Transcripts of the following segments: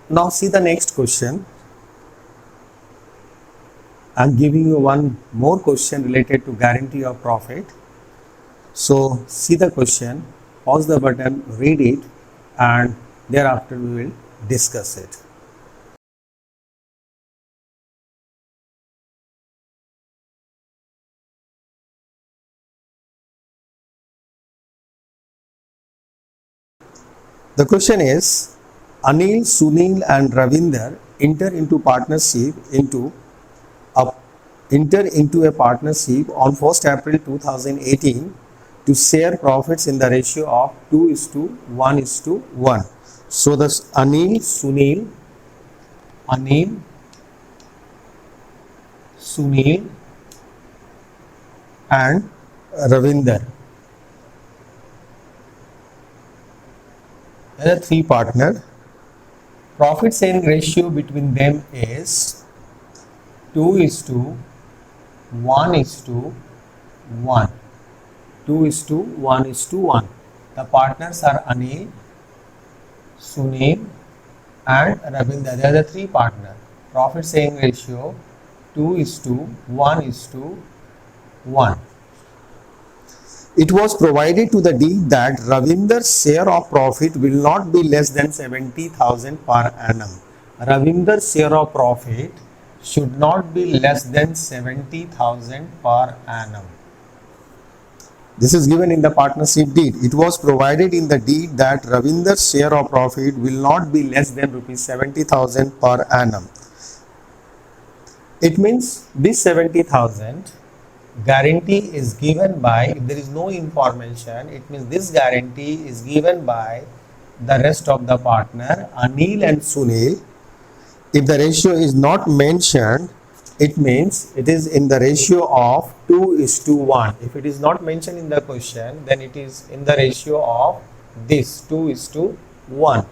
Now see the next question. I'm giving you one more question related to guarantee of profit. So see the question, pause the button, read it, and thereafter we will discuss it. The question is, Anil, Sunil and Ravinder enter into a partnership on 1st April 2018 to share profits in the ratio of 2:1:1. So the Anil, Sunil and Ravinder, they are three partners. Profit sharing ratio between them is 2:1:1. 2:1:1. The partners are Anil, Sunil and Ravinder. They are the three partners. Profit sharing ratio 2:1:1. It was provided to the deed that Ravinder's share of profit will not be less than 70,000 per annum. Ravinder's share of profit should not be less than 70,000 per annum. This is given in the partnership deed. It was provided in the deed that Ravinder's share of profit will not be less than rupees 70,000 per annum. It means this 70,000 guarantee is given by, if there is no information, it means this guarantee is given by the rest of the partner, Anil and Sunil. If the ratio is not mentioned, it means it is in the ratio of 2:1. If it is not mentioned in the question, then it is in the ratio of this 2:1.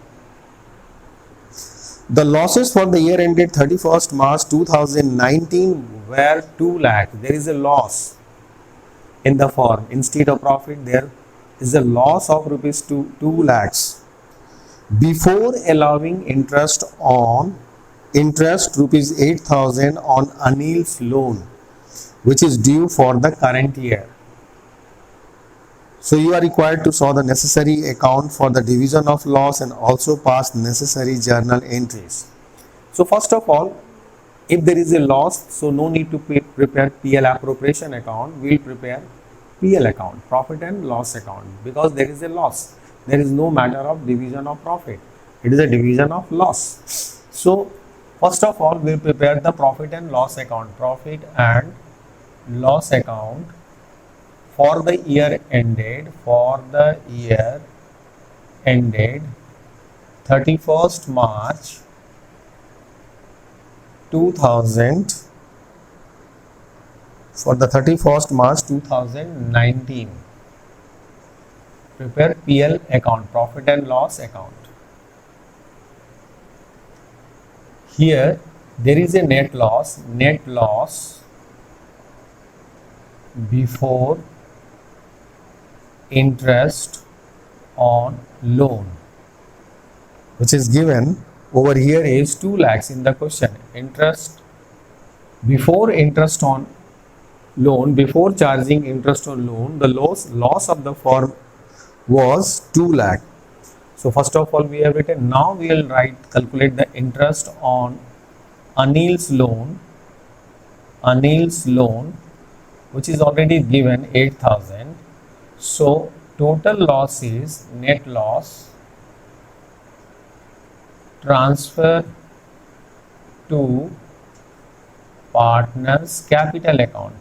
The losses for the year ended 31st March 2019 were 2 lakh. There is a loss in the firm. Instead of profit, there is a loss of rupees 2 lakhs. Before allowing interest rupees 8,000 on Anil's loan, which is due for the current year. So you are required to show the necessary account for the division of loss and also pass necessary journal entries. So first of all, if there is a loss, so no need to prepare PL appropriation account. We will prepare PL account, profit and loss account, because there is a loss. There is no matter of division of profit. It is a division of loss. So first of all, we will prepare the profit and loss account. Profit and loss account for the year ended 31st March 2000 for the 31st March 2019. Prepare PL account, profit and loss account. Here there is a net loss before interest on loan, which is given over here is 2 lakhs in the question. Interest before interest on loan, before charging interest on loan, the loss of the firm was 2 lakh. So first of all we have written. Now we will calculate the interest on Anil's loan, which is already given 8,000. So total loss is net loss transfer to partners capital account,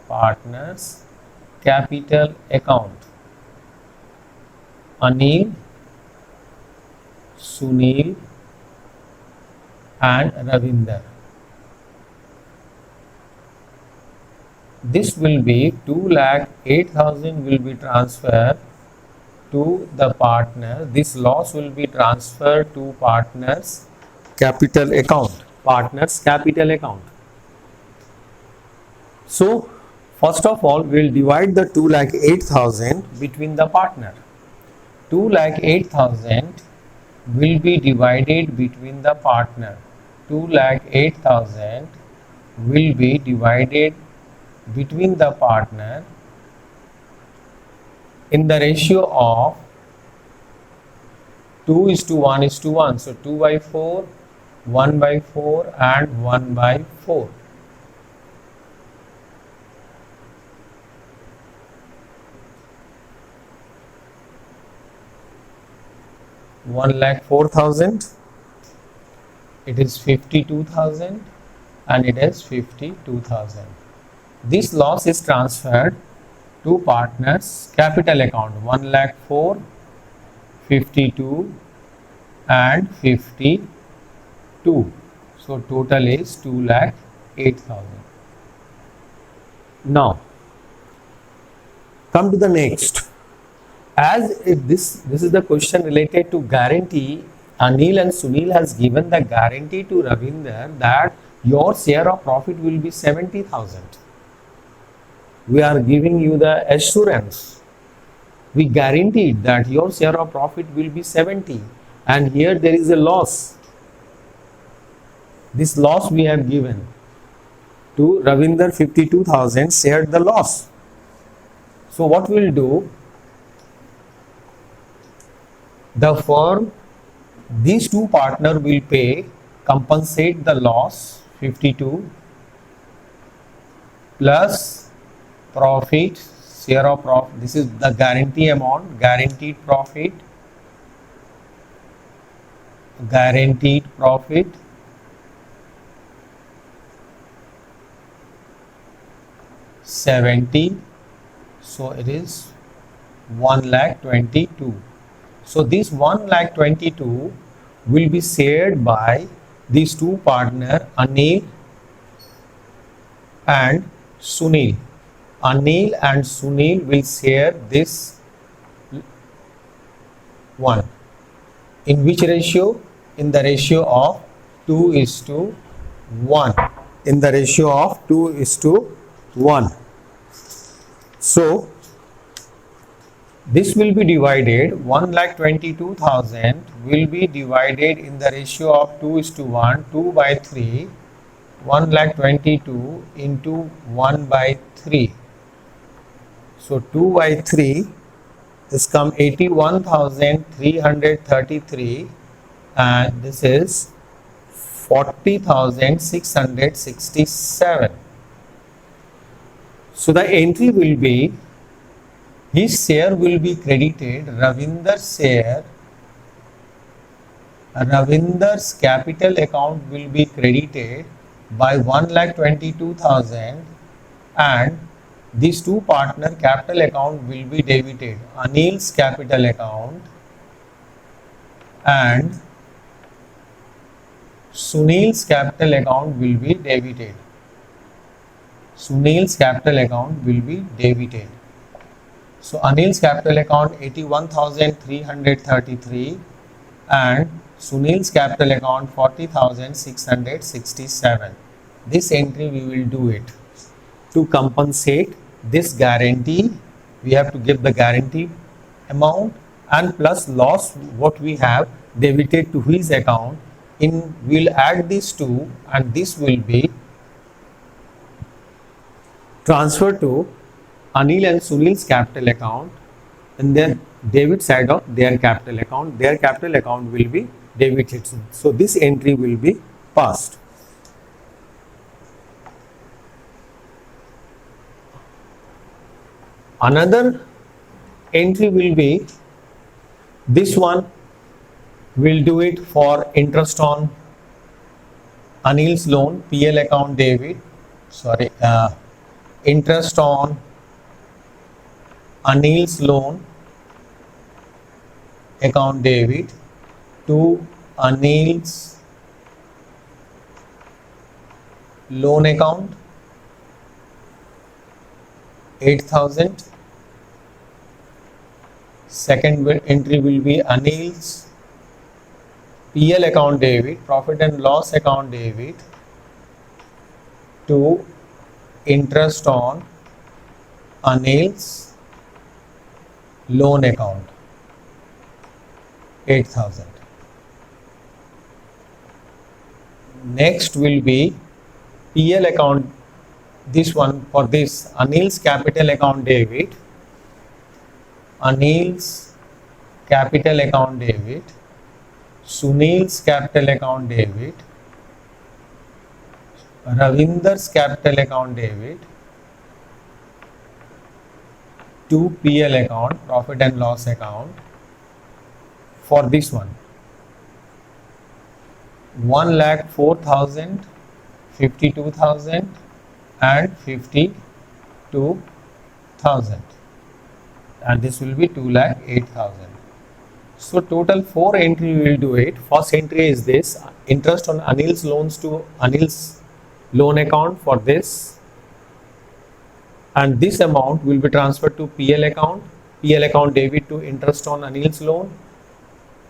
Anil, Sunil and Ravinder. This will be 2,08,000 will be transferred to the partner. This loss will be transferred to partners capital account. So first of all we will divide the 2,08,000 between the partner. 2,08,000 will be divided between the partner. 2,08,000 will be divided between the partner in the ratio of 2:1:1. So 2/4, 1/4 and 1/4. One lakh 4,000. It is 52,000 and it is 52,000. This loss is transferred to partners capital account. 1,04,000, 52 and 52. So total is 2,08,000. Now come to the next. As if this is the question related to guarantee, Anil and Sunil has given the guarantee to Ravinder that your share of profit will be 70,000. We are giving you the assurance. We guaranteed that your share of profit will be 70, and here there is a loss. This loss we have given to Ravinder, 52,000, shared the loss. So what we will do? The firm, these two partners will pay, compensate the loss, 52 plus profit, share of profit. This is the guarantee amount, guaranteed profit, 70. So it is 1,22,000. So this 1,22,000 will be shared by these two partners, Anil and Sunil. Anil and Sunil will share this one. In which ratio? In the ratio of 2:1. In the ratio of 2:1. So this will be divided, 1,22,000 will be divided in the ratio of 2:1, 2/3, 1,22,000 into 1/3. So 2/3 is come 81,333, and this is 40,667. So the entry will be, his share will be credited, Ravinder's share, Ravinder's capital account will be credited by 1,22,000, and these two partner capital account will be debited. Anil's capital account and Sunil's capital account will be debited. Sunil's capital account will be debited. So Anil's capital account 81,333 and Sunil's capital account 40,667. This entry we will do it to compensate this guarantee. We have to give the guarantee amount and plus loss what we have debited to his account. We'll add these two, and this will be transferred to Anil and Sunil's capital account, and then debit side of their capital account. Their capital account will be debited. So this entry will be passed. Another entry will be this one. We'll do it for interest on Anil's loan, PL account debit. Interest on Anil's loan account debit to Anil's loan account, 8,000. Second entry will be Anil's PL account debit, profit and loss account debit to interest on Anil's loan account, 8,000. Next will be PL account. This one, for this, Anil's capital account debit, Anil's capital account debit, Sunil's capital account debit, Ravinder's capital account debit to PL account, profit and loss account. For this one, 1,04,000, 52,000 and 52,000, and this will be 2,08,000. So total 4 entry we will do it. First entry is this, interest on Anil's loans to Anil's loan account for this, and this amount will be transferred to PL account debit to interest on Anil's loan.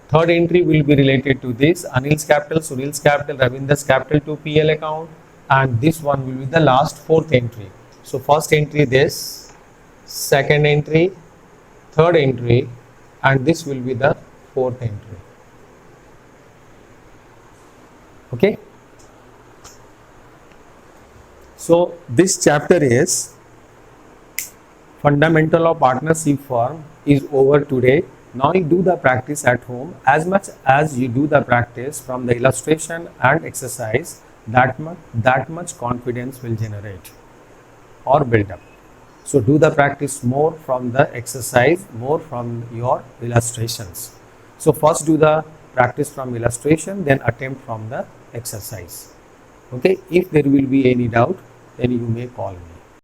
Third entry will be related to this, Anil's capital, Sunil's capital, Ravinder's capital to PL account, and this one will be the last fourth entry. So first entry this, second entry, third entry, and this will be the fourth entry. Okay. So this chapter is fundamental of partnership firm is over today. Now you do the practice at home. As much as you do the practice from the illustration and exercise, that much confidence will generate or build up. So do the practice more from the exercise, more from your illustrations. So first do the practice from illustration, then attempt from the exercise. Okay, if there will be any doubt, then you may call me.